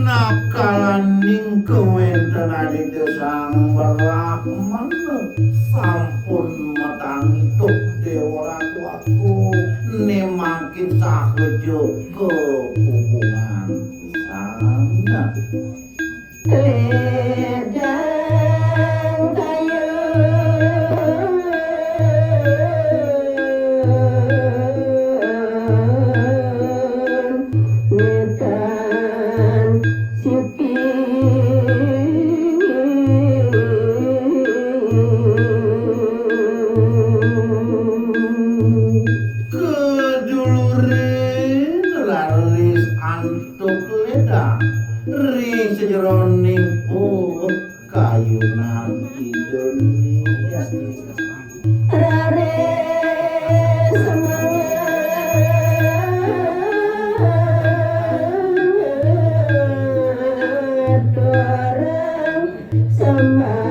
Nakalanding kewenten aditya sang Brahman sampun matangtuk dewa ratu aku nemakin sakejo kehubungan sana ledang kayu sejroning pulut kayunan Indonesia rare semangat orang semangat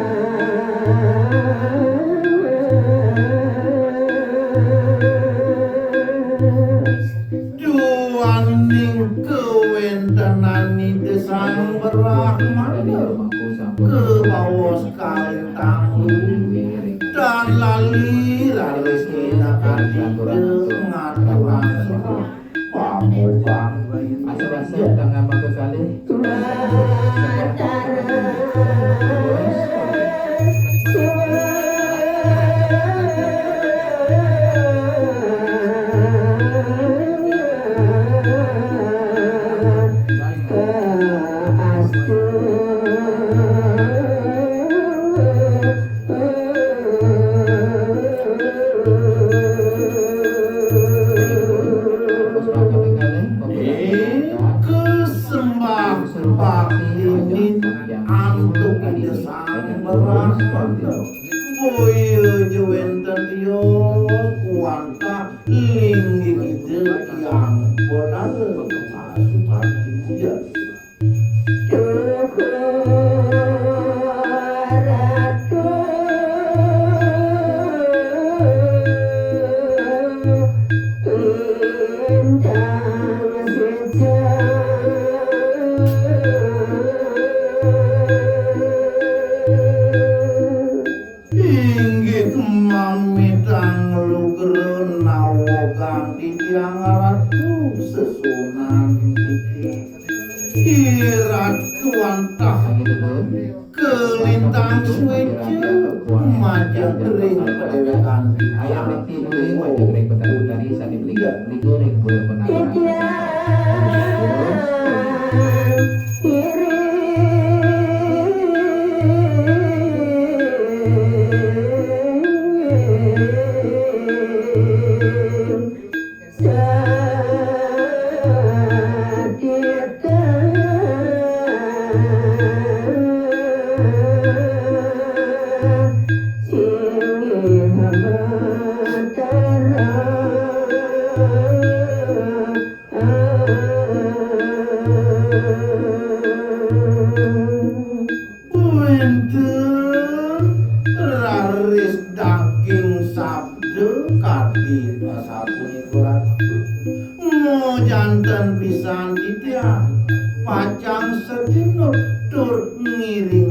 juaning kewentenani desang Brahman ke bawah sekali tanggung dan lali sekidakan ngaturan pamukang asa-asa tangan maka kali boyo jewenten yo kuanta linggi yang bodas ya kelintang suecu majang kering pedewekan ayam beti nulis wajah kering petang dari saat dibelikan ligoreng boleh jantan pisan ditia pacang sedino tur ngiring